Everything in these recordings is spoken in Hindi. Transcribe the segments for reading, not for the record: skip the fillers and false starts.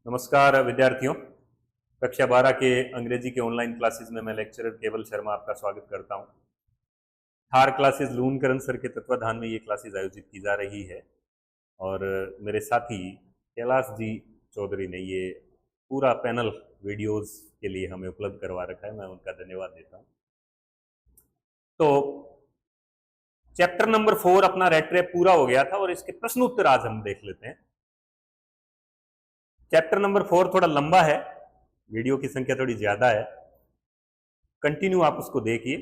नमस्कार विद्यार्थियों। कक्षा 12 के अंग्रेजी के ऑनलाइन क्लासेस में मैं लेक्चरर केवल शर्मा आपका स्वागत करता हूं। थार क्लासेस लूनकरण सर के तत्वाधान में ये क्लासेस आयोजित की जा रही है और मेरे साथी कैलाश जी चौधरी ने ये पूरा पैनल वीडियोस के लिए हमें उपलब्ध करवा रखा है। मैं उनका धन्यवाद देता हूँ। तो चैप्टर नंबर 4 अपना रेट रेप पूरा हो गया था और इसके प्रश्न उत्तर आज हम देख लेते हैं। चैप्टर नंबर 4 थोड़ा लंबा है, वीडियो की संख्या थोड़ी ज्यादा है, कंटिन्यू आप उसको देखिए।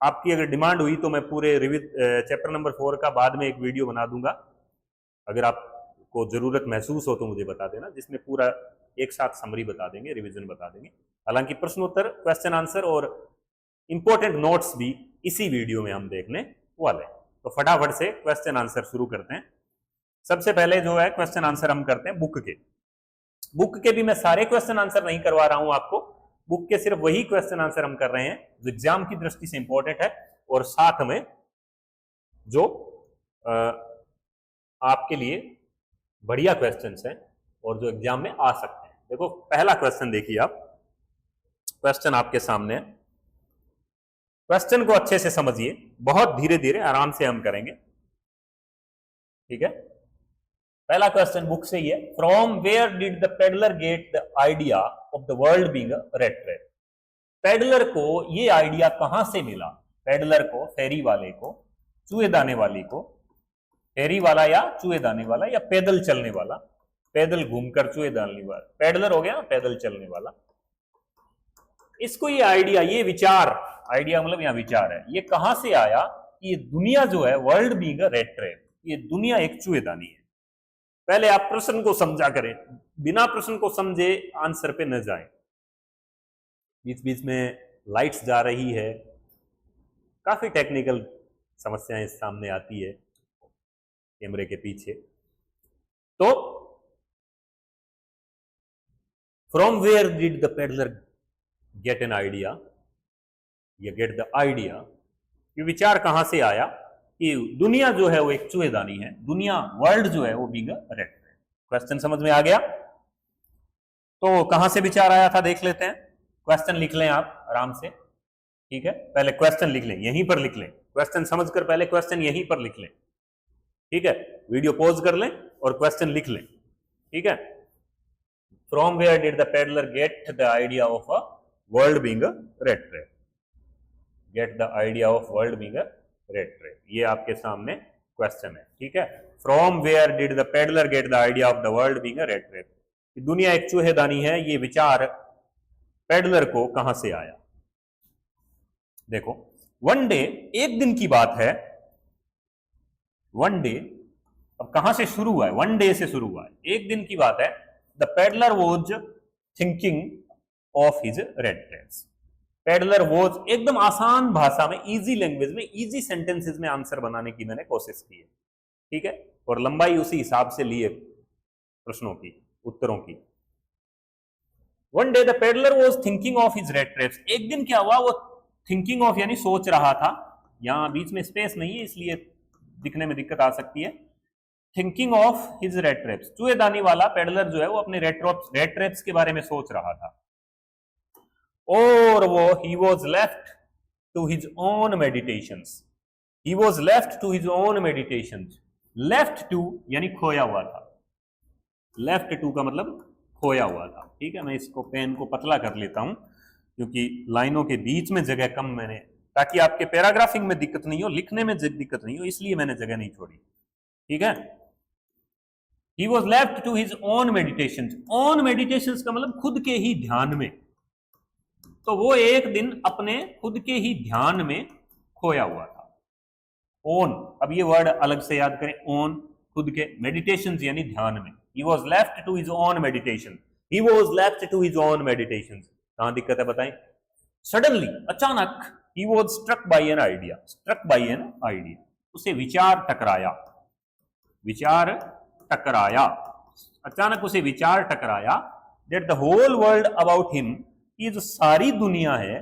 आपकी अगर डिमांड हुई तो मैं पूरे चैप्टर नंबर 4 का बाद में एक वीडियो बना दूंगा। अगर आपको जरूरत महसूस हो तो मुझे बता देना, जिसमें पूरा एक साथ समरी बता देंगे, रिवीजन बता देंगे। हालांकि प्रश्नोत्तर, क्वेश्चन आंसर और इंपॉर्टेंट नोट्स भी इसी वीडियो में हम देखने वाले हैं। तो फटाफट से क्वेश्चन आंसर शुरू करते हैं। सबसे पहले जो है क्वेश्चन आंसर हम करते हैं बुक के भी मैं सारे क्वेश्चन आंसर नहीं करवा रहा हूं आपको, बुक के सिर्फ वही क्वेश्चन आंसर हम कर रहे हैं जो एग्जाम की दृष्टि से इंपॉर्टेंट है और साथ में जो आपके लिए बढ़िया क्वेश्चंस हैं और जो एग्जाम में आ सकते हैं। देखो पहला क्वेश्चन देखिए आप, क्वेश्चन आपके सामने है। क्वेश्चन को अच्छे से समझिए, बहुत धीरे धीरे आराम से हम करेंगे, ठीक है। पहला क्वेश्चन बुक से ही है, from where did the peddler get the idea of the world being a rat race. Peddler को ये आइडिया कहां से मिला? पेडलर को, फेरी वाले को, चूहेदाने वाली को, फेरी वाला या चूहेदाने वाला या पैदल चलने वाला, पैदल घूमकर चूहे डालने वाला, पेडलर हो गया पैदल चलने वाला। इसको ये आइडिया, ये विचार, आइडिया मतलब यहां विचार है, ये कहां से आया कि ये दुनिया जो है world being a rat race, ये दुनिया एक चूहेदानी है। पहले आप प्रश्न को समझा करें, बिना प्रश्न को समझे आंसर पे न जाएं। बीच बीच में लाइट्स जा रही है, काफी टेक्निकल समस्याएं सामने आती है कैमरे के पीछे। तो from where did the peddler get an idea या गेट द आइडिया, ये विचार कहां से आया कि दुनिया जो है वो एक चूहेदानी है, दुनिया वर्ल्ड जो है वो being a rat race. Question समझ में आ गया? तो कहां से विचार आया था देख लेते हैं। क्वेश्चन लिख लें आप आराम से, ठीक है। पहले क्वेश्चन लिख लें, यहीं पर लिख लें, क्वेश्चन समझकर पहले क्वेश्चन यहीं पर लिख लें, ठीक है। वीडियो पॉज कर लें और क्वेश्चन लिख लें, ठीक है। From where did the peddler get the idea of a world being a rat race, get the idea of world being a rat race, ये आपके सामने क्वेश्चन है, ठीक है। From where did the peddler get the idea of the world being a rat race, दुनिया एक चूहेदानी है, ये विचार पेडलर को कहां से आया? देखो, वन डे, एक दिन की बात है, वन डे, अब कहां से शुरू हुआ है? वन डे से शुरू हुआ है, एक दिन की बात है। The peddler was thinking of his rat race. Peddler was, एकदम आसान भाषा में, इजी लैंग्वेज में, इजी सेंटेंसेस में आंसर बनाने की मैंने कोशिश की है, ठीक है। और लंबाई उसी हिसाब से ली है प्रश्नों की, उत्तरों की। One day the peddler was thinking of his rat race, एक दिन क्या हुआ, वो थिंकिंग ऑफ यानी सोच रहा था, यहां बीच में स्पेस नहीं है इसलिए दिखने में दिक्कत आ सकती है। Thinking of his rat race, चूहेदानी वाला पेडलर जो है वो अपने रेट रेस के बारे में सोच रहा था। और वो he was left to his own meditations, he was left to his own meditations, left to यानी खोया हुआ था, left to का मतलब खोया हुआ था, ठीक है। मैं इसको पेन को पतला कर लेता हूं क्योंकि लाइनों के बीच में जगह कम मैंने, ताकि आपके पैराग्राफिंग में दिक्कत नहीं हो, लिखने में दिक्कत नहीं हो, इसलिए मैंने जगह नहीं छोड़ी, ठीक है। he was left to his own meditations, own meditations का मतलब खुद के ही ध्यान में, तो वो एक दिन अपने खुद के ही ध्यान में खोया हुआ था। ओन, अब ये वर्ड अलग से याद करें, ओन खुद के, मेडिटेशन यानी ध्यान में। He was left to his own meditation, he was left to his own meditations, कहां दिक्कत है बताएं? सडनली, अचानक, he was struck by an idea, struck by an idea, उसे विचार टकराया, विचार टकराया, अचानक उसे विचार टकराया that the whole world about him, ये जो सारी दुनिया है,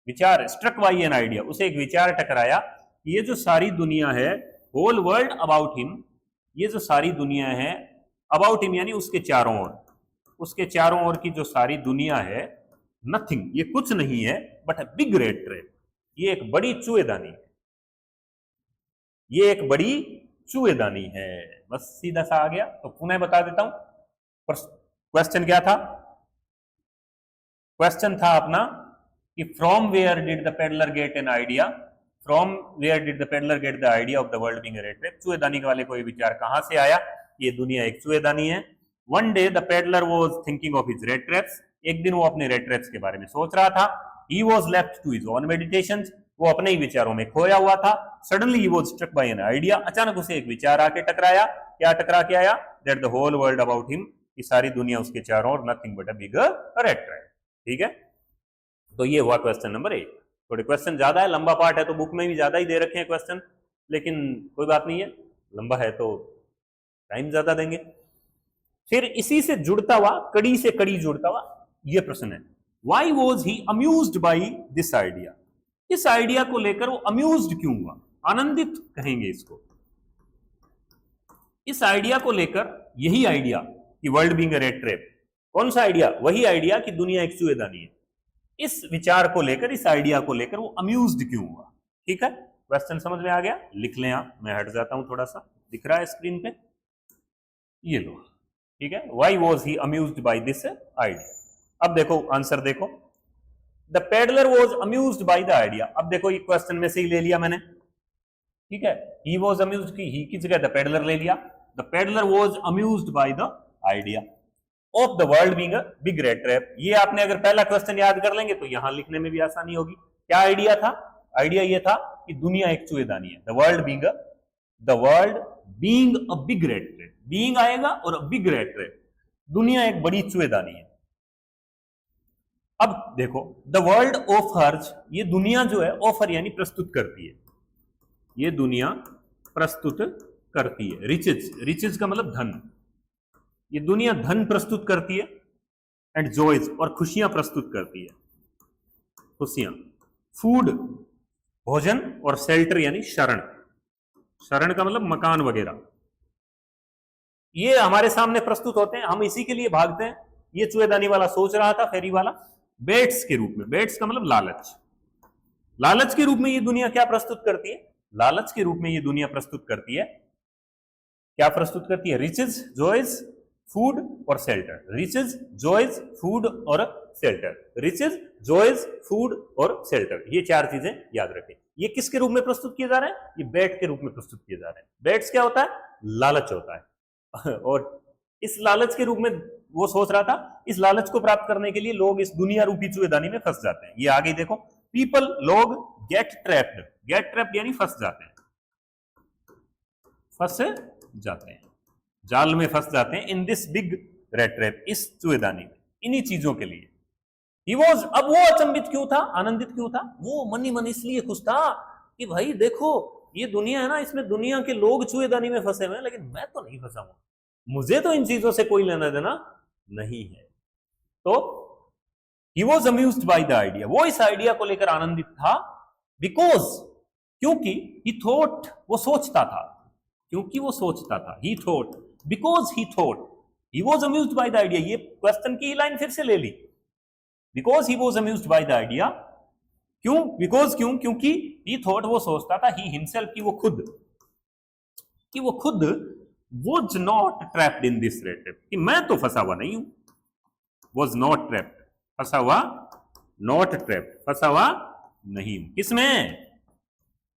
विचार, स्ट्रक बाय एन आइडिया, उसे एक विचार टकराया, ये जो सारी दुनिया है, होल वर्ल्ड अबाउट हिम, ये जो सारी दुनिया है, अबाउट हिम यानी उसके चारों ओर, उसके चारों ओर की जो सारी दुनिया है, नथिंग, ये कुछ नहीं है but a big rat trap, ये एक बड़ी चूहेदानी है, ये एक बड़ी चूहेदानी है। बस सीधा सा आ गया। तो पुनः बता देता हूं, क्वेश्चन क्या था? क्वेश्चन था अपना कि from where did the peddler get an idea, from where did the peddler get the idea of the world being a rat trap, चूहेदानी वाले को ये विचार कहां से आया, ये दुनिया एक चूहेदानी है। One day the peddler was thinking of his rate traps, एक दिन वो अपने रेट ट्रैप्स के बारे में सोच रहा था। He was left to his own meditations, वो अपने ही विचारों में खोया हुआ था। Suddenly he was struck by an idea, अचानक उसे एक विचार आके टकराया। क्या टकरा के आया? That the whole world about him, कि सारी दुनिया उसके चारों ओर, nothing but a big rat trap. ठीक है, तो ये हुआ क्वेश्चन नंबर 1। थोड़े क्वेश्चन ज्यादा है, लंबा पार्ट है, तो बुक में भी ज्यादा ही दे रखे हैं क्वेश्चन, लेकिन कोई बात नहीं है, लंबा है तो टाइम ज्यादा देंगे। फिर इसी से जुड़ता हुआ, कड़ी से कड़ी जुड़ता हुआ ये प्रश्न है, why was he amused by this idea, इस आइडिया को लेकर वो अम्यूज्ड क्यों हुआ, आनंदित कहेंगे इसको। इस आइडिया को लेकर, यही आइडिया कि world being a rat trap, कौन सा आइडिया? वही आइडिया कि दुनिया एक चूहेदानी है। इस विचार को लेकर, इस आइडिया को लेकर वो अम्यूज्ड क्यों हुआ? ठीक है, क्वेश्चन समझ में आ गया? लिख लें आप, मैं हट जाता हूं थोड़ा सा, दिख रहा है स्क्रीन पे, ये लो। ठीक है, why was he amused by this idea. अब देखो आंसर देखो, the peddler was amused by the idea. अब देखो ये क्वेश्चन में से ही ले लिया मैंने, ठीक है, ही वॉज अम्यूज्ड की ही की जगह द पेडलर ले लिया। The peddler was amused by the idea of the world being a big rat trap. ये आपने अगर पहला क्वेश्चन याद कर लेंगे तो यहां लिखने में भी आसानी होगी। क्या आइडिया था? आइडिया ये था कि दुनिया एक चूहेदानी है, the world being a big rat trap, being आएगा और अ बिग रेट ट्रैप, दुनिया एक बड़ी चूहेदानी है। अब देखो, द वर्ल्ड ऑफर्स, ये दुनिया जो है, ऑफर यानी प्रस्तुत करती है, ये दुनिया प्रस्तुत करती है। रिचेज, रिचेज का मतलब धन, ये दुनिया धन प्रस्तुत करती है। एंड जॉयज, और खुशियां प्रस्तुत करती है, खुशियां। फूड, भोजन, और शेल्टर यानी शरण, शरण का मतलब मकान वगैरह, ये हमारे सामने प्रस्तुत होते हैं, हम इसी के लिए भागते हैं। ये चूहेदानी वाला सोच रहा था, फेरी वाला, बेट्स के रूप में, बेट्स का मतलब लालच, लालच के रूप में ये दुनिया क्या प्रस्तुत करती है? लालच के रूप में ये दुनिया प्रस्तुत करती है, क्या प्रस्तुत करती है? रिचेज, जॉयज, फूड और शेल्टर, रिचेज, जॉयज, फूड और शेल्टर, रिचेज, जॉयज, फूड और शेल्टर, ये चार चीजें याद रखें। ये किसके रूप में प्रस्तुत किए जा रहे हैं? ये बेट के रूप में प्रस्तुत किए जा रहे हैं। बेट्स क्या होता है? लालच होता है। और इस लालच के रूप में वो सोच रहा था, इस लालच को प्राप्त करने के लिए लोग इस दुनिया रूपी चूहेदानी में फंस जाते हैं। ये आगे देखो, पीपल, लोग, गेट ट्रैप्ड, गेट ट्रैप्ड यानी फंस जाते हैं, फंस जाते हैं, जाल में फंस जाते हैं। In this big red trap, इस चूहेदानी में, इन्हीं चीजों के लिए। ही वॉज, अब वो अचंभित क्यों था, आनंदित क्यों था? वो मन ही मन इसलिए खुश था कि भाई देखो, ये दुनिया है ना, इसमें दुनिया के लोग चूहेदानी में फंसे हुए हैं, लेकिन मैं तो नहीं फंसा हूं, मुझे तो इन चीजों से कोई लेना देना नहीं है। तो ही was amused by the idea, वो इस आइडिया को लेकर आनंदित था। बिकॉज, क्योंकि, ही थॉट, वो सोचता था, क्योंकि वो सोचता था, he thought, because he thought, he was amused by the idea. ये क्वेश्चन की लाइन फिर से ले ली, because he was amused by the idea. क्यों? बिकॉज क्यों? क्योंकि ही थॉट, वो सोचता था, ही हिमसेल्फ, कि वो खुद was not trapped in this rat trap, कि मैं तो फंसा हुआ नहीं हूं, was not trapped, फंसा हुआ, not trapped, फंसा हुआ नहीं हूं। किसमें?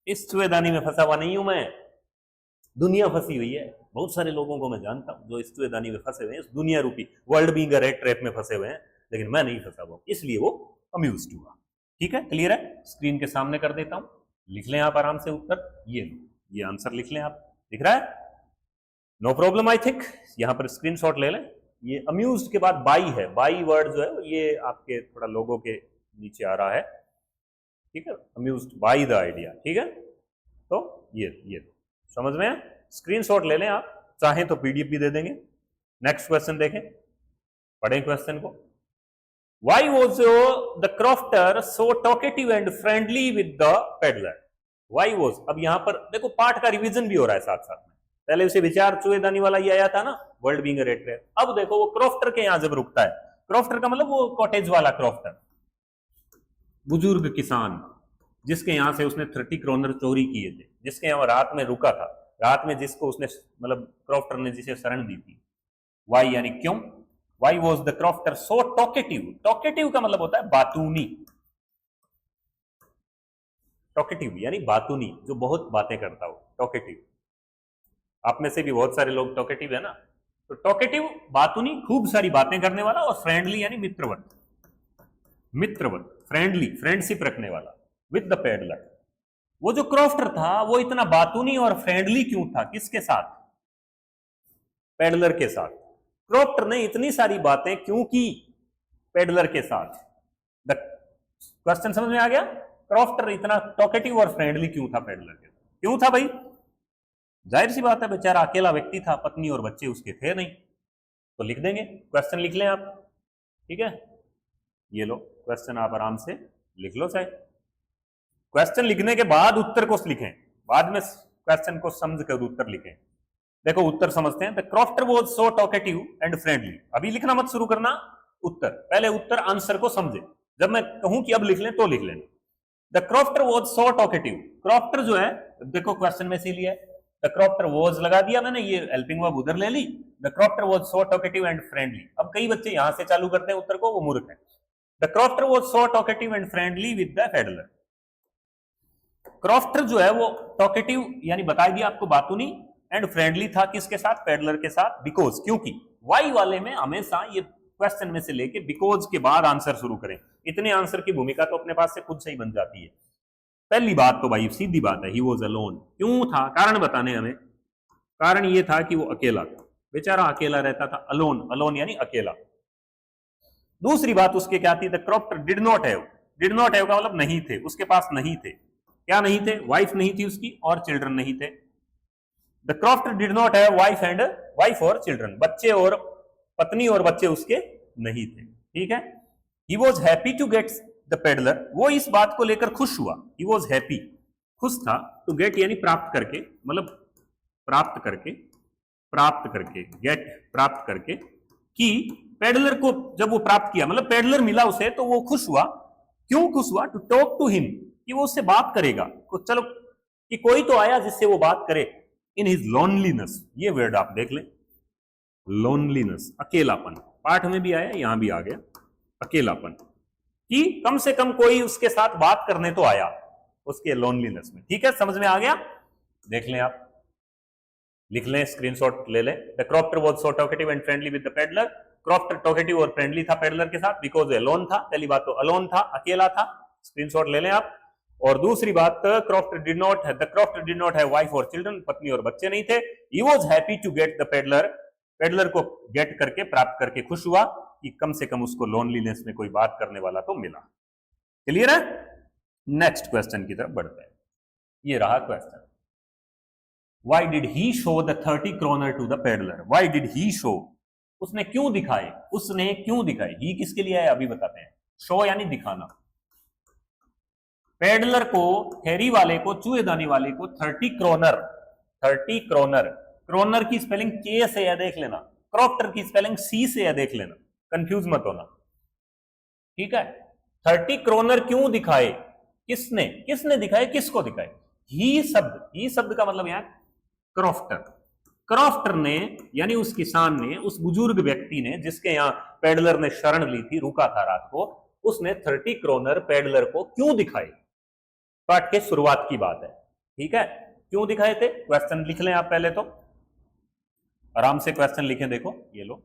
इस चूहेदानी में फंसा हुआ नहीं हूं मैं, दुनिया फंसी हुई है। बहुत सारे लोगों को मैं जानता हूं जो इस चूहेदानी में फंसे हुए हैं, इस दुनिया रूपी world being a rat trap में फंसे हुए हैं, लेकिन मैं नहीं फंसा हुआ, इसलिए वो अम्यूज्ड हुआ। ठीक है, क्लियर है? स्क्रीन के सामने कर देता हूं, लिख लें आप आराम से उत्तर, ये आंसर लिख लें आप, दिख रहा है? नो प्रॉब्लम आई थिंक, यहां पर स्क्रीनशॉट ले लें। ये अम्यूज्ड के बाद बाई है, बाई वर्ड जो है ये आपके थोड़ा लोगों के नीचे आ रहा है, ठीक है, अम्यूज्ड बाई द आइडिया। ठीक है, तो ये समझ में है? स्क्रीनशॉट ले लें आप, चाहें तो पीडीएफ भी दे देंगे। नेक्स्ट क्वेश्चन देखें, पढ़ें क्वेश्चन को। Why was the crofter so talkative and friendly with the peddler? Why was, अब यहां पर देखो पार्ट का रिवीजन भी हो रहा है साथ साथ में, पहले उसे विचार चूहेदानी वाला ही आया था ना, world being a rat race. अब देखो वो क्रॉफ्टर के यहां जब रुकता है, क्रॉफ्टर का मतलब वो कॉटेज वाला क्रॉफ्टर, बुजुर्ग किसान, जिसके यहां से उसने 30 क्रोनर चोरी किए थे, जिसके यहां रात में रुका था, रात में जिसको उसने मतलब क्रॉफ्टर ने जिसे शरण दी थी। वाई यानी क्यों, why was the crofter so talkative, talkative का मतलब होता है बातूनी, टॉकेटिव यानी बातूनी, जो बहुत बातें करता हो, टॉकेटिव। आप में से भी बहुत सारे लोग टॉकेटिव है ना, तो टॉकेटिव बातूनी, खूब सारी बातें करने वाला, और फ्रेंडली यानी मित्रवत, मित्रवत, फ्रेंडली, फ्रेंडशिप रखने वाला विद द पेडलर। वो जो क्रॉफ्टर था वो इतना बातूनी और फ्रेंडली क्यों था, किसके साथ, पेडलर के साथ। क्रॉफ्टर ने इतनी सारी बातें क्यों की पेडलर के साथ, द क्वेश्चन समझ में आ गया। क्रॉफ्टर इतना टॉकेटिव और फ्रेंडली क्यों था पेडलर के साथ, क्यों था भाई, जाहिर सी बात है, बेचारा अकेला व्यक्ति था, पत्नी और बच्चे उसके थे नहीं। तो लिख देंगे, क्वेश्चन लिख लें आप, ठीक है, ये लो क्वेश्चन आप आराम से लिख लो। चाहे क्वेश्चन लिखने के बाद उत्तर को लिखें, बाद में क्वेश्चन को समझ कर उत्तर लिखें। देखो उत्तर समझते हैं। The crofter was so talkative and friendly, अभी लिखना मत शुरू करना उत्तर, पहले उत्तर आंसर को समझे, जब मैं कहूं कि अब लिख लें तो लिख लेना। The crofter was so talkative, crofter जो है, देखो क्वेश्चन में इसीलिए है, द क्रॉफ्टर वॉज लगा दिया मैंने, ये हेल्पिंग वर्ब उधर ले ली। The crofter was so talkative and friendly, अब कई बच्चे यहां से चालू करते हैं उत्तर को, वो मूर्ख है। The crofter was so talkative and friendly with the peddler, crofter जो है वो टॉकेटिव यानी बता दिया आपको बातूनी, एंड फ्रेंडली था किसके साथ, पेडलर के साथ, बिकॉज, क्योंकि। वाई वाले में हमेशा ये क्वेश्चन में से लेके बिकॉज के बाद आंसर शुरू करें, इतने आंसर की भूमिका तो अपने पास से खुद से ही बन जाती है। पहली बात तो भाई सीधी बात है, ही वॉज अलोन, क्यों था, कारण बताने हमें। कारण ये था कि वो अकेला था, बेचारा अकेला रहता था, अलोन, अलोन यानी अकेला। दूसरी बात उसके क्या थी, the crofter did not have, did not have का मतलब नहीं थे, उसके पास नहीं थे, क्या नहीं थे, वाइफ नहीं थी उसकी और चिल्ड्रन नहीं थे। The crofter did not have wife and wife और चिल्ड्रन, बच्चे और पत्नी और बच्चे उसके नहीं थे, ठीक है। He was happy to get the peddler, वो इस बात को लेकर खुश हुआ, ही वॉज हैप्पी, खुश था, टू गेट यानी प्राप्त करके, मतलब प्राप्त करके, प्राप्त करके, गेट प्राप्त करके, कि पेडलर को जब वो प्राप्त किया, मतलब पेडलर मिला उसे तो वो खुश हुआ। क्यों खुश हुआ, टू टॉक टू हिम, कि वो उससे बात करेगा, चलो कि कोई तो आया जिससे वो बात करे। इन हिज लोनलीनेस, ये वर्ड आप देख लें, लोनलीनेस, अकेलापन, पाठ में भी आया यहां भी आ गया, अकेलापन, कि कम से कम कोई उसके साथ बात करने तो आया उसके लोनलीनेस में, ठीक है, समझ में आ गया। देख लें आप, लिख लें, स्क्रीनशॉट ले लें। The crofter was so talkative and friendly with the peddler, crofter talkative और फ्रेंडली था पेडलर के साथ, बिकॉज अलोन था, पहली बात तो अलोन था, अकेला था, स्क्रीनशॉट ले लें आप। और दूसरी बात, क्रॉफ्टर डिड नॉट है, the crofter did not have wife और चिल्ड्रन, पत्नी और बच्चे नहीं थे। He was happy to get the peddler, peddler को गेट करके, प्राप्त करके खुश हुआ कि कम से कम उसको लोनलीनेस में कोई बात करने वाला तो मिला। क्लियर है। नेक्स्ट क्वेश्चन की तरफ बढ़ते हैं। ये रहा question, why did he show the 30 kronor to the peddler, why did he show, उसने क्यों दिखाए, उसने क्यों दिखाए, ही किसके लिए है अभी बताते हैं। शो यानी दिखाना, पेडलर को, फेरी वाले को, चूहेदानी वाले को 30 क्रोनर, 30 क्रोनर, क्रोनर की स्पेलिंग के से है देख लेना, क्रॉफ्टर की स्पेलिंग सी से है देख लेना, कंफ्यूज मत होना, ठीक है। 30 क्रोनर क्यों दिखाए, किसने, किसने दिखाए, किसको दिखाए, ही शब्द, ही शब्द का मतलब यहां क्रॉफ्टर, क्रॉफ्टर ने यानी उस किसान ने, उस बुजुर्ग व्यक्ति ने जिसके यहां पेडलर ने शरण ली थी, रुका था रात को, उसने 30 क्रोनर पेडलर को क्यों दिखाए, पाठ के शुरुआत की बात है, ठीक है। क्यों दिखाए थे, क्वेश्चन लिख लें आप पहले तो, आराम से क्वेश्चन लिखें, देखो ये लो,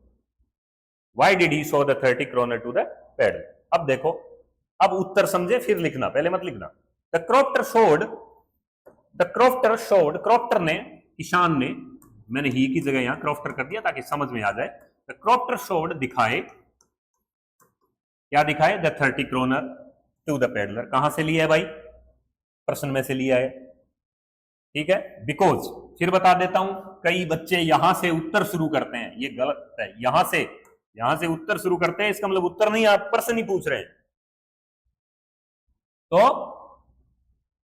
why did he show the 30 kronor to the peddler. अब देखो, अब उत्तर समझे फिर लिखना, पहले मत लिखना। The crofter showed, the crofter showed, crofter ने, किसान ने, मैंने ही की जगह यहां क्रॉफ्टर कर दिया ताकि समझ में आ जाए। द क्रॉफ्टर शोड दिखाए, क्या दिखाए, the 30 kronor to the peddler, कहां से लिया है भाई, प्रश्न में से लिया है, ठीक है। बिकॉज, फिर बता देता हूं, कई बच्चे यहां से उत्तर शुरू करते हैं, ये गलत है, यहां से उत्तर शुरू करते हैं, इसका मतलब उत्तर नहीं, आप प्रश्न ही पूछ रहे हैं। तो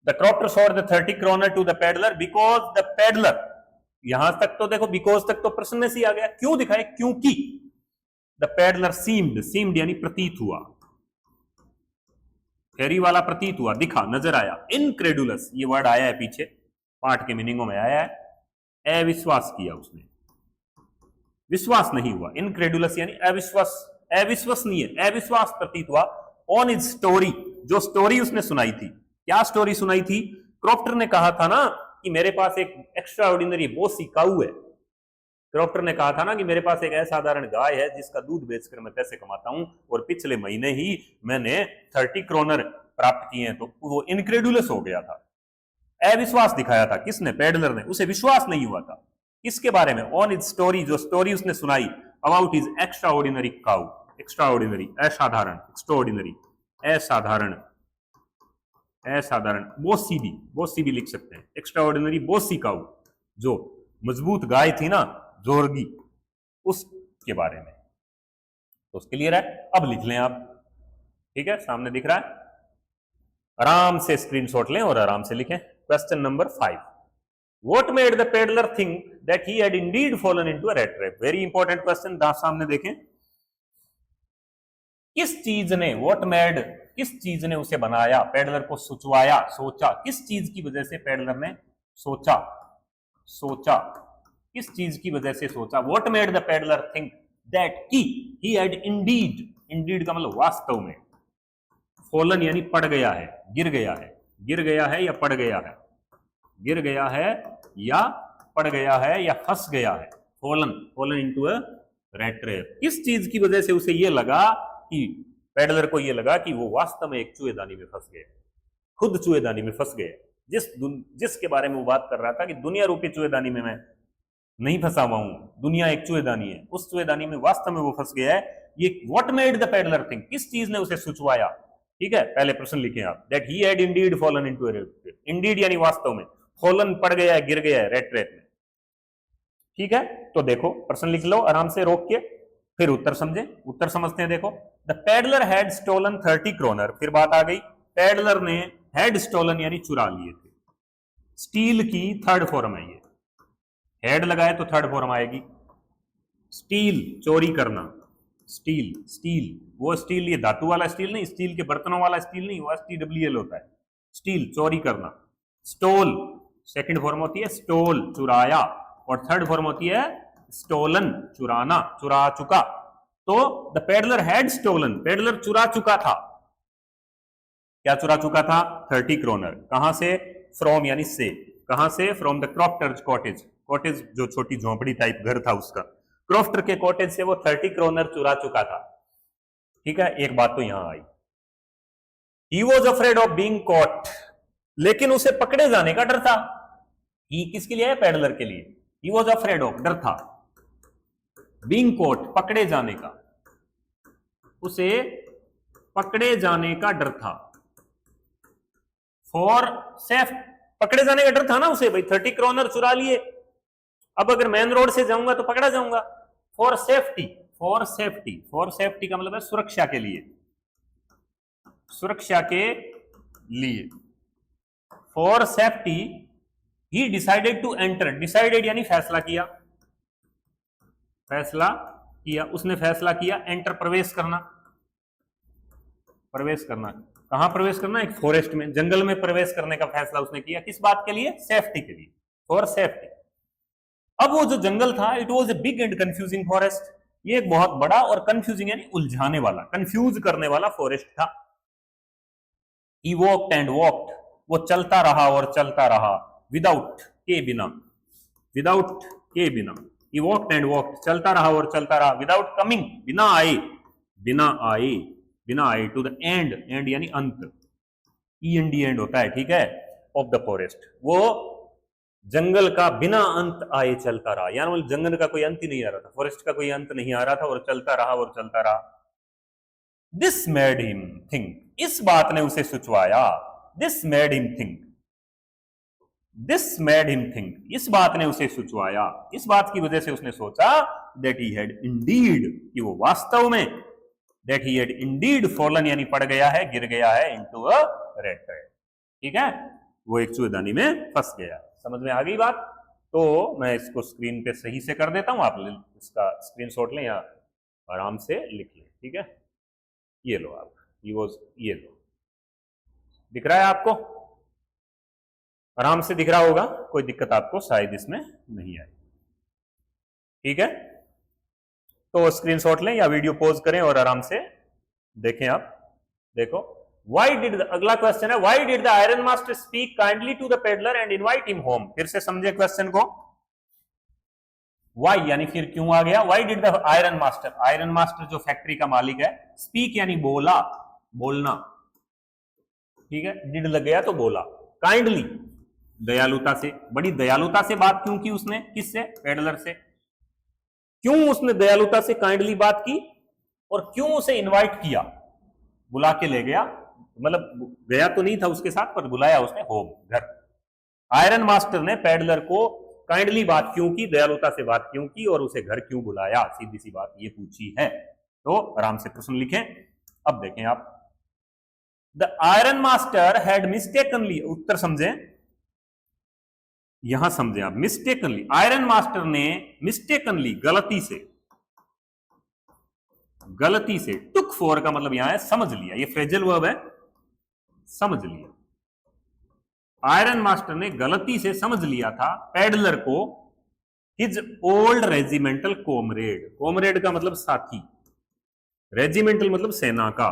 the crofter showed the 30 kronor to the peddler because the peddler, यहां तक तो देखो बिकॉज तक तो प्रश्न में से ही आ गया, क्यों दिखाए, क्योंकि द पैडलर सीम्ड यानी प्रतीत हुआ, फेरी वाला प्रतीत हुआ, दिखा, नजर आया, इनक्रेडुलस ये वर्ड आया है पीछे पाठ के मीनिंगों में आया है, अविश्वास किया उसने, विश्वास नहीं हुआ, इनक्रेडुलस यानी अविश्वास, अविश्वसनीय, अविश्वास प्रतीत हुआ ऑन हिज स्टोरी, जो स्टोरी उसने सुनाई थी। क्या स्टोरी सुनाई थी? क्रॉफ्टर ने कहा था ना कि मेरे पास एक एक्स्ट्रा ऑर्डिनरी बोसी काऊ है, क्रॉफ्टर ने कहा था ना कि मेरे पास एक असाधारण गाय है जिसका दूध बेचकर मैं पैसे कमाता हूं और पिछले महीने ही मैंने 30 क्रोनर प्राप्त किए हैं, तो वो इनक्रेडुलस हो गया था, अविश्वास दिखाया था। किसने? पैडलर ने। उसे विश्वास नहीं हुआ था इसके बारे में, ऑन हिज स्टोरी, जो स्टोरी उसने सुनाई about his extra ordinary cow, extra ordinary असाधारण, एक्स्ट्राऑर्डिनरी असाधारण, असाधारण बोसी भी लिख सकते हैं, एक्स्ट्रा ऑर्डिनरी बोसी काऊ, जो मजबूत गाय थी ना जोरगी, उसके बारे में। तो क्लियर है? अब लिख लें आप, ठीक है, सामने दिख रहा है, आराम से स्क्रीनशॉट लें और आराम से लिखें। Question number 5, What made the peddler think that he had indeed fallen into a rat trap? Very important question, सामने देखें। किस चीज ने, what made, किस चीज ने उसे बनाया, पेडलर को सुचवाया, सोचा, किस चीज की वजह से पेडलर ने सोचा, किस चीज की वजह से सोचा? What made the peddler think that he had indeed का मतलब वास्तव में, fallen यानी पड़ गया है, गिर गया है, गिर गया है या पड़ गया है, गिर गया है या पड़ गया है या फंस गया है, fallen into a rat trap। किस चीज की वजह से उसे ये लगा कि, पेडलर को ये लगा कि वो वास्तव में एक चूहेदानी में फंस गया, खुद चूहेदानी में फंस गया, जिसके बारे में वो बात कर रहा था कि दुनिया रूपी चूहेदानी में मैं नहीं फंसा हुआ हूं, दुनिया एक चूहेदानी है, उस चूहेदानी में वास्तव में वो फंस गया है। ये what made the peddler think, किस चीज ने उसे सुचवाया, ठीक है, पहले प्रश्न लिखें आप, that he had Indeed fallen into a rat trap, Indeed यानी वास्तव में, फॉलन पड़ गया है, गिर गया है रेट ट्रैप में, ठीक है। तो देखो प्रश्न लिख लो आराम से रोक के, फिर उत्तर समझे, उत्तर समझते हैं। देखो, the peddler had stolen 30 kronor, फिर बात आ गई, पेडलर ने हैड स्टोलन यानी चुरा लिए थे, स्टील की थर्ड फॉर्म है ये, हेड लगाए तो थर्ड फॉर्म आएगी, स्टील चोरी करना, स्टील वो स्टील, ये धातु वाला स्टील नहीं, स्टील के बर्तनों वाला स्टील नहीं, वो STWL होता है, स्टील चोरी करना। स्टोल सेकंड फॉर्म होती है स्टोल, चुराया, और थर्ड फॉर्म होती है स्टोलन, चुराना, चुरा चुका। तो the peddler had stolen, peddler चुरा चुका था, क्या चुरा चुका था? 30 क्रोनर। कहां से? फ्रॉम यानी से, कहां से? फ्रॉम द क्रॉफ्टर्स कॉटेज, कॉटेज जो छोटी झोंपड़ी टाइप घर था उसका, क्रॉफ्टर के कॉटेज से वो 30 क्रोनर चुरा चुका था, ठीक है। एक बात तो यहां आई, he was afraid of being caught, लेकिन उसे पकड़े जाने का डर था। ही किसके लिए है? पेडलर के लिए। ही वॉज अफ्रेड ऑफ, डर था, बीइंग कॉट पकड़े जाने का, उसे पकड़े जाने का डर था। फॉर सेफ, पकड़े जाने का डर था ना उसे, भाई 30 क्रोनर चुरा लिए, अब अगर मेन रोड से जाऊंगा तो पकड़ा जाऊंगा। For safety, for safety, for safety का मतलब है सुरक्षा के लिए, सुरक्षा के लिए। For safety he decided to enter, decided यानी फैसला किया, फैसला किया, उसने फैसला किया एंटर प्रवेश करना, प्रवेश करना, कहां प्रवेश करना? एक फॉरेस्ट में, जंगल में प्रवेश करने का फैसला उसने किया, किस बात के लिए? सेफ्टी के लिए, फॉर सेफ्टी। अब वो जो जंगल था, it was a big and confusing forest, ये एक बहुत बड़ा और कंफ्यूजिंग यानी उलझाने वाला, कंफ्यूज करने वाला फॉरेस्ट था। ही वॉक्ड एंड वॉक्ड, वो चलता रहा और चलता रहा, विदाउट के बिना, विदाउट के बिना, ही वॉक्ड एंड वॉक्ड, चलता रहा और चलता रहा, विदाउट कमिंग, बिना आए, बिना आए, बिना आए, टू द एंड, एंड यानी अंत, END एंड होता है, ठीक है, ऑफ द फॉरेस्ट, वो जंगल का बिना अंत आए चलता रहा, यानी जंगल का कोई अंत ही नहीं आ रहा था, फॉरेस्ट का कोई अंत नहीं आ रहा था, और चलता रहा और चलता रहा। दिस मेड हिम थिंक, इस बात ने उसे सुचवाया, this made him think, this made him think, इस बात ने उसे सुचवाया, इस बात की वजह से उसने सोचा, दैट ही हैड इंडीड, कि वो वास्तव में, that he had Indeed fallen यानी पड़ गया है, गिर गया है, इनटू अ रेट ट्रैप, ठीक है, वो एक चूहेदानी में फंस गया। समझ में आ गई बात? तो मैं इसको स्क्रीन पे सही से कर देता हूं, आप इसका स्क्रीनशॉट लें या आराम से लिख लें, ठीक है। ये लो आप, ये लो, दिख रहा है आपको, आराम से दिख रहा होगा, कोई दिक्कत आपको शायद इसमें नहीं आई, ठीक है। तो स्क्रीनशॉट लें या वीडियो पॉज करें और आराम से देखें आप। देखो, अगला क्वेश्चन है, why did the iron master speak kindly to the peddler and invite him home. फिर से समझे क्वेश्चन को, व्हाई यानी फिर क्यों आ गया। Why did the iron master जो फैक्ट्री का मालिक है, स्पीक यानी बोला, बोलना, ठीक है, डिड लग गया तो बोला, काइंडली दयालुता से, बड़ी दयालुता से बात क्यों की उसने, किससे, पेडलर से। क्यों उसने दयालुता से काइंडली बात की और क्यों उसे इनवाइट किया, बुला के ले गया, मतलब गया तो नहीं था उसके साथ पर बुलाया उसने होम, घर। आयरन मास्टर ने पेडलर को काइंडली बात क्यों की, दयालुता से बात क्यों की और उसे घर क्यों बुलाया, सीधी सी बात ये पूछी है। तो आराम से प्रश्न लिखें। अब देखें आप, the iron master had mistakenly, उत्तर समझें, यहां समझें आप, मिस्टेकनली, आयरन मास्टर ने मिस्टेकनली, गलती से टुक फॉर का मतलब यहां है समझ लिया, ये फ्रेजल वर्ब है, समझ लिया। आयरन मास्टर ने गलती से समझ लिया था पेडलर को his old regimental comrade, comrade का मतलब साथी, रेजिमेंटल मतलब सेना का,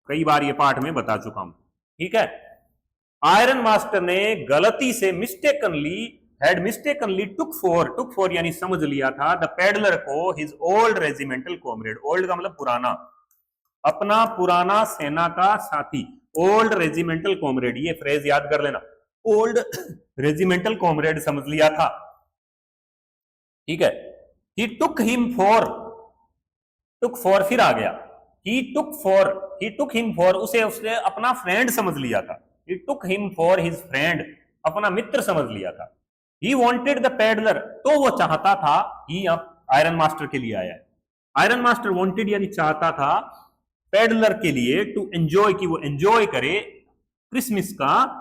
कई बार ये पाठ में बता चुका हूं, ठीक है। आयरन मास्टर ने गलती से हैड मिस्टेकनली टुक फॉर यानी समझ लिया था द पेडलर को his old regimental comrade, old का मतलब पुराना, अपना पुराना सेना का साथी, ओल्ड रेजिमेंटल कॉमरेड, ये फ्रेज याद कर लेना, ओल्ड रेजिमेंटल कॉमरेड समझ लिया था, ठीक है। ही टुक फॉर फिर आ गया, ही टुक हिम फॉर उसे उसने अपना फ्रेंड समझ लिया था, he took him for his friend, अपना मित्र समझ लिया था। ही वॉन्टेड द पेडलर, तो वो चाहता था, ही आयरन मास्टर के लिए आया है, आयरन मास्टर वॉन्टेड यानी चाहता था पेडलर के लिए, टू एंजॉय, की वो एंजॉय करे क्रिसमस का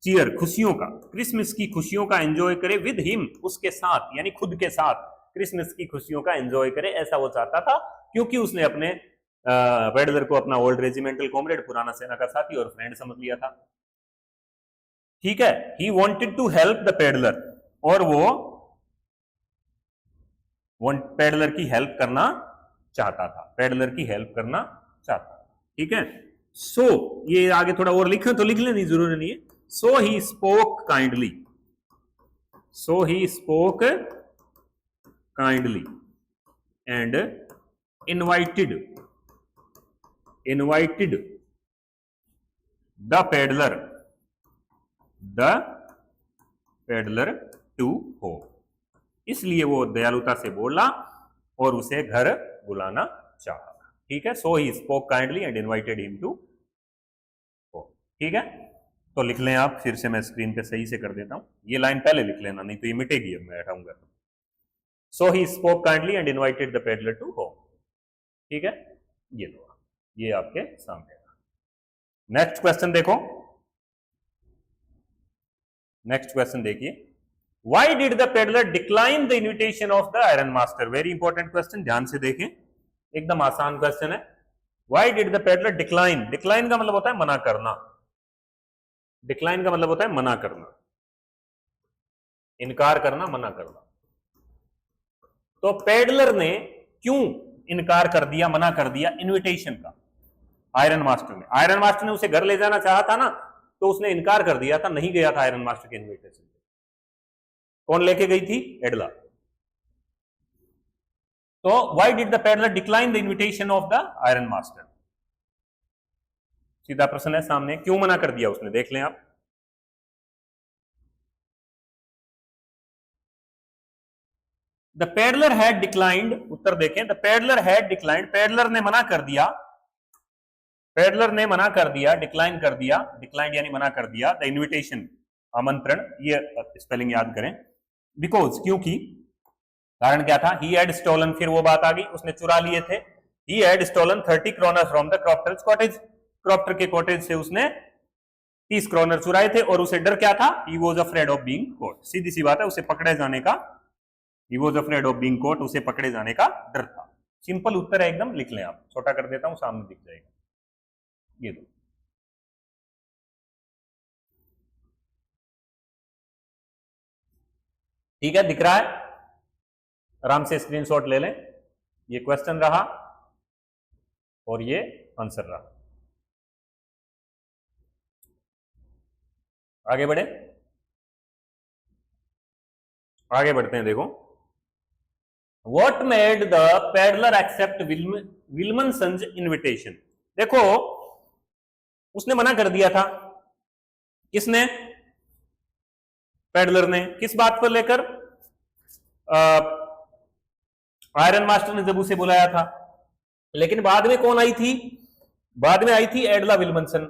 चीयर, खुशियों का, क्रिसमस की खुशियों का एंजॉय करे विद हिम, उसके साथ यानी खुद के साथ क्रिसमस की खुशियों का एंजॉय करे, ऐसा वो चाहता था, क्योंकि उसने अपने पेडलर को अपना ओल्ड रेजिमेंटल कॉमरेड, पुराना सेना का साथी और फ्रेंड समझ लिया था, ठीक है। He wanted to help the peddler, और वो पेडलर की हेल्प करना चाहता था, पेडलर की हेल्प करना चाहता था, ठीक है। सो ये आगे थोड़ा और लिखे तो लिख लेनी जरूरी नहीं है। So he spoke kindly, and invited the peddler to home, इसलिए वो दयालुता से बोला और उसे घर बुलाना चाहा, ठीक है। So he spoke kindly and invited him to home, ठीक है। तो लिख लें आप, फिर से मैं स्क्रीन पे सही से कर देता हूं, ये लाइन पहले लिख लेना, नहीं तो ये मिटेगी अब मैं हटाऊंगा तो। So he spoke kindly and invited the peddler to home, ठीक है। ये लो, ये आपके सामने। नेक्स्ट क्वेश्चन देखो, नेक्स्ट क्वेश्चन देखिए, why did the peddler decline the invitation of the iron master. Very important question, ध्यान से देखें, एकदम आसान क्वेश्चन है। Why did the peddler decline, decline का मतलब होता है मना करना, डिक्लाइन का मतलब होता है मना करना, इनकार करना, मना करना। तो पेडलर ने क्यों इनकार कर दिया, मना कर दिया इन्विटेशन का आयरन मास्टर ने उसे घर ले जाना चाहा था ना, तो उसने इनकार कर दिया था, नहीं गया था आयरन मास्टर के इन्विटेशन पे। कौन लेके गई थी, एडला। तो why did the peddler decline the invitation of the iron master, सीधा प्रश्न है सामने, क्यों मना कर दिया उसने, देख लें आप। द पेडलर हैड डिक्लाइंड, उत्तर देखें, the peddler had declined, peddler ने मना कर दिया, डिक्लाइन कर दिया, डिक्लाइंड यानी मना कर दिया, द इन्विटेशन आमंत्रण, ये स्पेलिंग याद करें। बिकॉज क्योंकि, कारण क्या था, ही हैड स्टोलन, फिर वो बात आ गई, उसने चुरा लिए थे, he had stolen 30 kronor from the crofter's cottage, crofter के कॉटेज से उसने 30 क्रोनर चुराए थे और उसे डर क्या था? He was afraid of being caught. सीधी सी बात है, उसे पकड़े जाने का, he was afraid of being caught, उसे पकड़े जाने का डर था। सिंपल उत्तर है एकदम, लिख लें आप, छोटा कर देता हूं सामने दिख जाएगा। ये दो ठीक है, दिख रहा है, आराम से स्क्रीनशॉट ले लें। ये क्वेश्चन रहा और ये आंसर रहा। आगे बढ़े, आगे बढ़ते हैं। देखो, what made the peddler accept Willmansson's invitation. देखो, उसने मना कर दिया था, किसने? पेडलर ने। किस बात को लेकर? आयरन मास्टर ने जब उसे बुलाया था, लेकिन बाद में कौन आई थी? बाद में आई थी एडला विल्मनसन।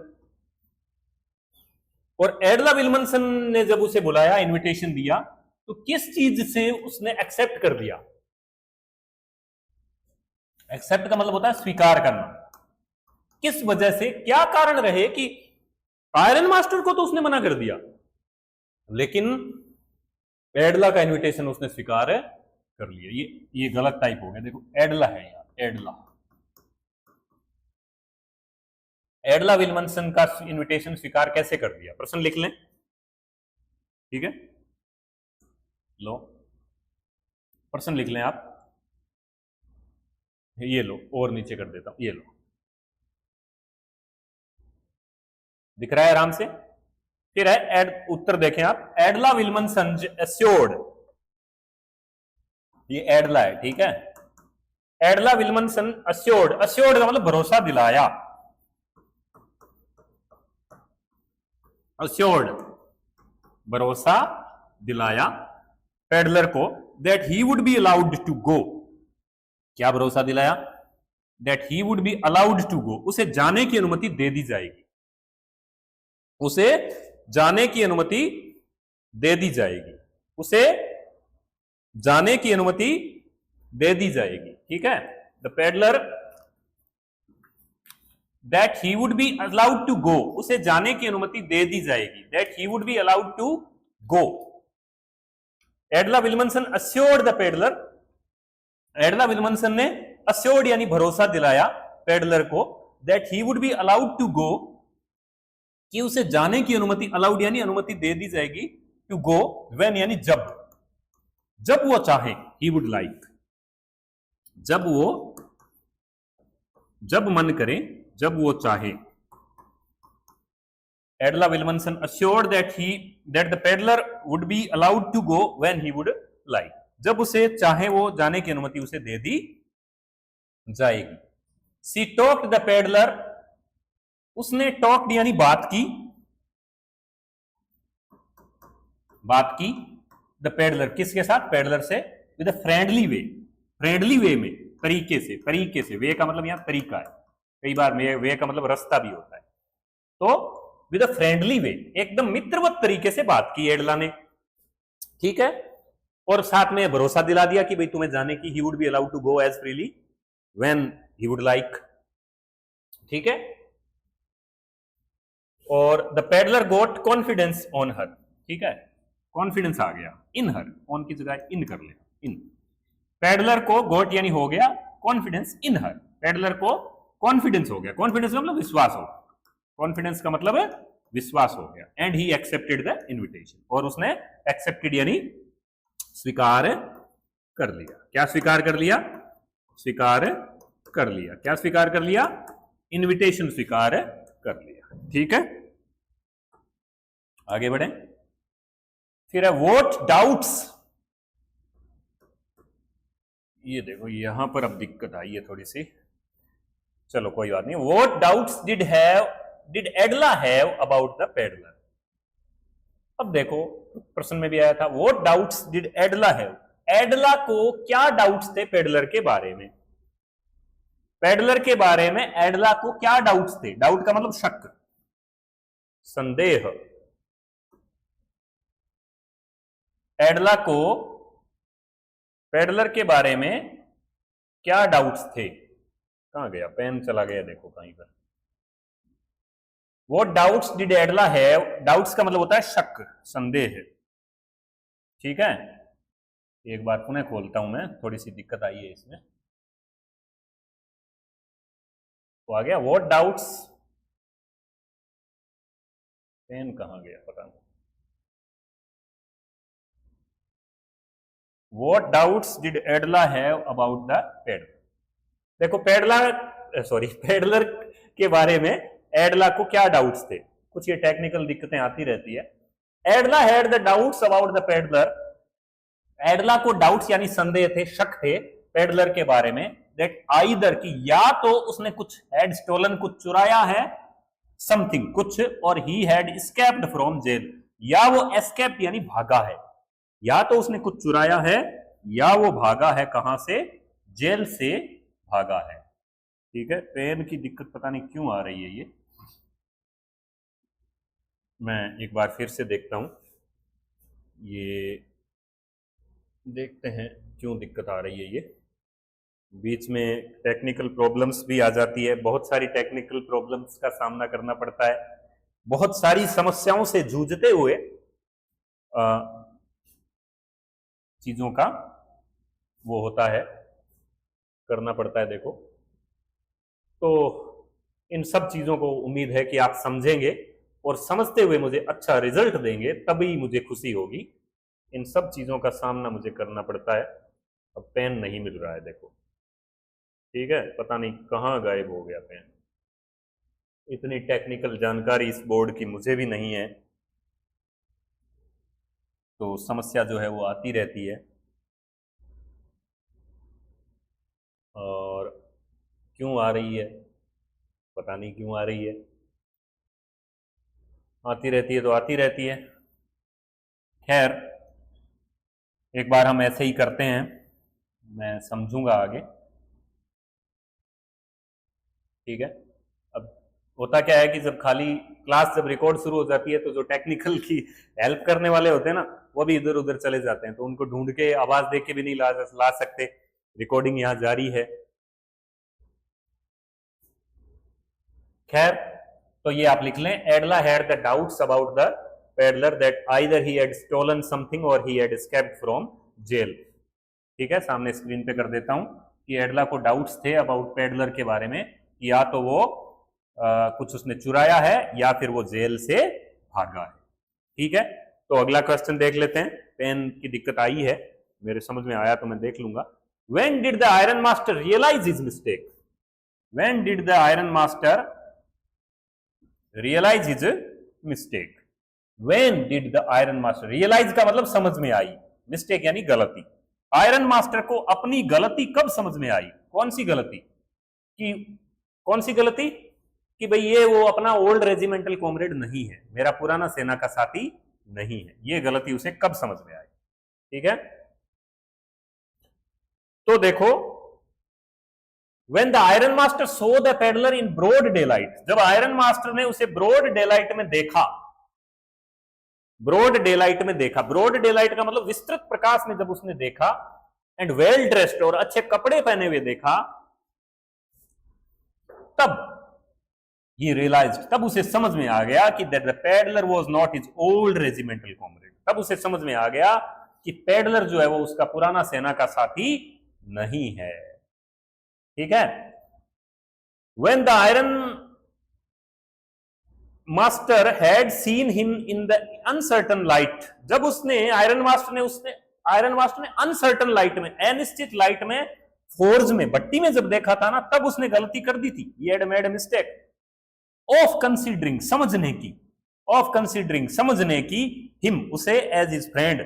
और एडला विल्मनसन ने जब उसे बुलाया, इनविटेशन दिया, तो किस चीज से उसने एक्सेप्ट कर दिया? एक्सेप्ट का मतलब होता है स्वीकार करना। किस वजह से, क्या कारण रहे कि आयरन मास्टर को तो उसने मना कर दिया, लेकिन एडला का इनविटेशन उसने स्वीकार कर लिया? ये गलत टाइप हो गया। देखो, एडला है यार, एडला। एडला विल्मनसन का इनविटेशन स्वीकार कैसे कर दिया? प्रश्न लिख लें, ठीक है? लो, प्रश्न लिख लें आप। ये लो, और नीचे कर देता हूं, ये लो, दिख रहा है आराम से। फिर है उत्तर देखें आप, एडला विल्मनसन एस्योर्ड, ये एडला है, ठीक है? एडला विल्मनसन एस्योर्ड, एस्योर्ड का मतलब भरोसा दिलाया, एस्योर्ड भरोसा दिलाया पेडलर को, that he would be allowed to go. क्या भरोसा दिलाया? That he would be allowed to go, उसे जाने की अनुमति दे दी जाएगी, उसे जाने की अनुमति दे दी जाएगी, उसे जाने की अनुमति दे दी जाएगी, ठीक है? The peddler that he would be allowed to go, उसे जाने की अनुमति दे दी जाएगी, that he would be allowed to go. Edla Willmansson assured the peddler, Edla Willmansson ने अस्योर्ड यानी भरोसा दिलाया पेडलर को, that he would be allowed to go, कि उसे जाने की अनुमति, अलाउड यानी अनुमति दे दी जाएगी, टू गो व्हेन यानी जब, जब वो चाहे, ही वुड लाइक, जब वो, जब मन करे, जब वो चाहे। एडला विल्मनसन assured that the peddler would be allowed to go when he would like, जब उसे चाहे वो जाने की अनुमति उसे दे दी जाएगी। She talked the peddler, उसने talked यानी बात की, बात की द पेडलर, किसके साथ? पेडलर से, with a friendly way, friendly way में, तरीके से, तरीके से, वे का मतलब यहां तरीका है, कई बार वे का मतलब रास्ता भी होता है। तो विद अ फ्रेंडली वे, एकदम मित्रवत तरीके से बात की एडला ने, ठीक है? और साथ में भरोसा दिला दिया कि भाई तुम्हें जाने की, he would be allowed to go as freely when he would like, ठीक है? और the peddler got confidence on her, ठीक है? कॉन्फिडेंस आ गया इन हर, ऑन की जगह इन कर लेना, इन। पेडलर को गोट यानी हो गया कॉन्फिडेंस इन हर, पेडलर को कॉन्फिडेंस हो गया, कॉन्फिडेंस का मतलब विश्वास हो, कॉन्फिडेंस का मतलब है विश्वास हो गया। And he accepted the invitation, और उसने एक्सेप्टेड यानी स्वीकार कर लिया। क्या स्वीकार कर लिया? स्वीकार कर लिया। क्या स्वीकार कर लिया? इनविटेशन स्वीकार कर लिया, ठीक है? आगे बढ़े। फिर है व्हाट डाउट्स, ये देखो यहां पर अब दिक्कत आई है थोड़ी सी, चलो कोई बात नहीं। What doubts did Edla have about the peddler. अब देखो प्रश्न में भी आया था, what doubts did Edla have, Edla को क्या डाउट्स थे पेडलर के बारे में? पेडलर के बारे में एडला को क्या डाउट्स थे? डाउट का मतलब शक, संदेह। एडला को पेडलर के बारे में क्या डाउट्स थे? कहां गया पेन? चला गया, देखो कहीं पर। What doubts did Edla have, doubts का मतलब होता है शक, संदेह। ठीक है, एक बार पुनः खोलता हूं मैं, थोड़ी सी दिक्कत आई है इसमें। तो आ गया व्हाट डाउट्स, पेन कहां गया पता नहीं। What doubts did Edla have about the peddler. देखो पेडलर के बारे में एडला को क्या डाउट्स थे, कुछ ये टेक्निकल दिक्कतें आती रहती है। Edla had the doubts about the peddler, Edla को डाउट्स यानी संदेह थे, शक थे पेडलर के बारे में, दैट आइदर की या तो उसने कुछ हैड स्टोलन, कुछ चुराया है, समथिंग कुछ, और he had escaped from jail, या वो एस्केप यानी भागा है, या तो उसने कुछ चुराया है या वो भागा है, कहां से, जेल से भागा है। ठीक है, पेन की दिक्कत पता नहीं क्यों आ रही है, ये मैं एक बार फिर से देखता हूं, ये देखते हैं क्यों दिक्कत आ रही है। ये बीच में टेक्निकल प्रॉब्लम्स भी आ जाती है, बहुत सारी टेक्निकल प्रॉब्लम्स का सामना करना पड़ता है, बहुत सारी समस्याओं से जूझते हुए चीजों का वो होता है, करना पड़ता है। देखो, तो इन सब चीजों को उम्मीद है कि आप समझेंगे और समझते हुए मुझे अच्छा रिजल्ट देंगे, तभी मुझे खुशी होगी। इन सब चीजों का सामना मुझे करना पड़ता है। अब पेन नहीं मिल रहा है, देखो, ठीक है, पता नहीं कहाँ गायब हो गया पेन। इतनी टेक्निकल जानकारी इस बोर्ड की मुझे भी नहीं है, तो समस्या जो है वो आती रहती है। और क्यों आ रही है पता नहीं क्यों आ रही है, आती रहती है तो आती रहती है। खैर, एक बार हम ऐसे ही करते हैं, मैं समझूंगा आगे। ठीक है, अब होता क्या है कि जब खाली क्लास जब रिकॉर्ड शुरू हो जाती है तो जो टेक्निकल की हेल्प करने वाले होते हैं ना, वो भी इधर उधर चले जाते हैं, तो उनको ढूंढ के आवाज दे के भी नहीं ला सकते। रिकॉर्डिंग यहाँ जारी है। खैर, तो ये आप लिख लें, Edla had the doubts about the peddler that either he had stolen something or he had escaped from jail. ठीक है, सामने स्क्रीन पे कर देता हूं कि एडला को डाउट्स थे अबाउट पेडलर के बारे में, कि या तो वो कुछ उसने चुराया है या फिर वो जेल से भागा है। ठीक है, तो अगला क्वेश्चन देख लेते हैं। पेन की दिक्कत आई है, मेरे समझ में आया तो मैं देख लूंगा। When did the iron master realize his mistake? When did the iron master realize his mistake? When did the iron master realize का मतलब समझ में आई, मिस्टेक यानी गलती। आयरन मास्टर को अपनी गलती कब समझ में आई? कौन सी गलती? कि कौन सी गलती? कि भाई ये वो अपना ओल्ड रेजिमेंटल कॉमरेड नहीं है, मेरा पुराना सेना का साथी नहीं है। ये गलती उसे कब समझ में आई? ठीक है, तो देखो, when the iron master saw the peddler in broad daylight, जब आयरन मास्टर ने उसे ब्रॉड डेलाइट में देखा, ब्रॉड डेलाइट में देखा, ब्रॉड डेलाइट का मतलब विस्तृत प्रकाश में जब उसने देखा, एंड वेल ड्रेस्ड और अच्छे कपड़े पहने हुए देखा, तब ये रियलाइज, तब उसे समझ में आ गया कि that the peddler was not his old regimental comrade. तब उसे समझ में आ गया कि पेडलर जो है वो उसका पुराना सेना का साथी नहीं है। ठीक है, when the iron master had seen him in the uncertain light, जब उसने आयरन मास्टर ने अनसर्टन लाइट में, अनिश्चित लाइट में, फोर्ज में, भट्टी में जब देखा था ना, तब उसने गलती कर दी थी। he had made a mistake of considering, समझने की him, उसे as his friend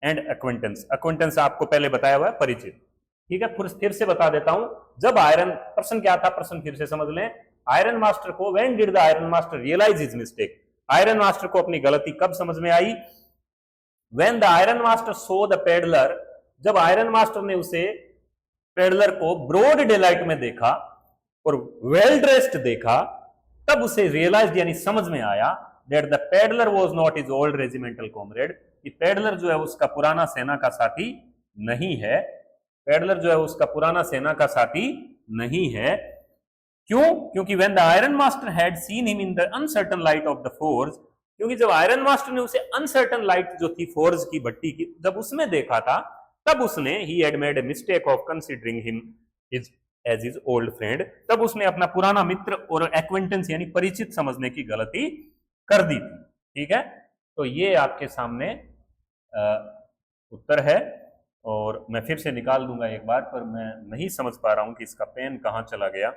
and acquaintance आपको पहले बताया हुआ है, परिचित। ठीक है, फिर से बता देता हूं। जब आयरन, प्रश्न क्या था, प्रश्न फिर से समझ लें। आयरन मास्टर को, when did the iron master realise his mistake, iron master को अपनी गलती कब समझ में आई? When the iron master saw the peddler, जब आयरन मास्टर ने उसे, पेडलर को ब्रॉड डेलाइट में देखा और वेल ड्रेस्ड देखा, तब उसे रियलाइज यानी समझ में आया that the peddler was not his old regimental comrade, कि पेडलर जो है उसका पुराना सेना का साथी नहीं है। पेडलर जो है उसका पुराना सेना का साथी नहीं है। क्यों? क्योंकि when the iron master had seen him in the uncertain light of the forge, क्योंकि जब आयरन मास्टर ने उसे अनसर्टन लाइट जो थी फोर्ज की भट्टी की, जब उसमें देखा था, तब उसने he had made a mistake of considering him is as his old friend, तब उसने अपना पुराना मित्र और एक्वेंटेंस यानी परिचित समझने की गलती कर दी थी। ठीक है, तो ये आपके सामने उत्तर है, और मैं फिर से निकाल दूंगा एक बार, पर मैं नहीं समझ पा रहा हूं कि इसका पेन कहां चला गया,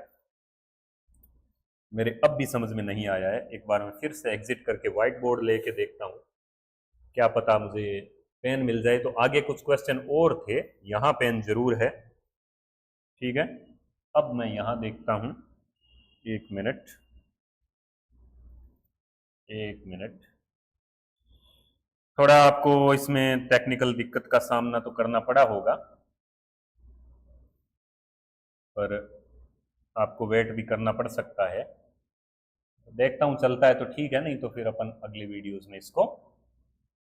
मेरे अब भी समझ में नहीं आया है। एक बार मैं फिर से एग्जिट करके व्हाइट बोर्ड लेके देखता हूं, क्या पता मुझे पेन मिल जाए। तो आगे कुछ क्वेश्चन और थे, यहां पेन जरूर है। ठीक है, अब मैं यहां देखता हूं, एक मिनट, थोड़ा आपको इसमें टेक्निकल दिक्कत का सामना तो करना पड़ा होगा, पर आपको वेट भी करना पड़ सकता है। देखता हूं चलता है तो ठीक है, नहीं तो फिर अपन अगले वीडियोस में इसको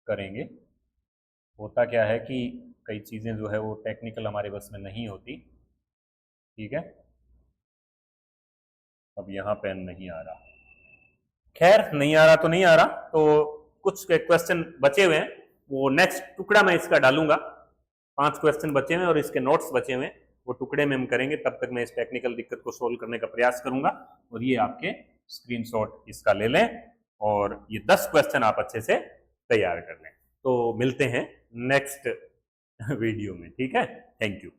करेंगे। होता क्या है कि कई चीज़ें जो है वो टेक्निकल हमारे बस में नहीं होती। ठीक है, अब यहाँ पेन नहीं आ रहा, खैर नहीं आ रहा तो नहीं आ रहा, तो कुछ क्वेश्चन बचे हुए हैं, वो नेक्स्ट टुकड़ा मैं इसका डालूंगा। 5 क्वेश्चन बचे हुए और इसके नोट्स बचे हुए, वो टुकड़े में हम करेंगे। तब तक मैं इस टेक्निकल दिक्कत को सोल्व करने का प्रयास करूंगा, और ये आपके स्क्रीनशॉट इसका ले लें, और ये 10 क्वेश्चन आप अच्छे से तैयार कर लें। तो मिलते हैं नेक्स्ट वीडियो में। ठीक है, थैंक यू।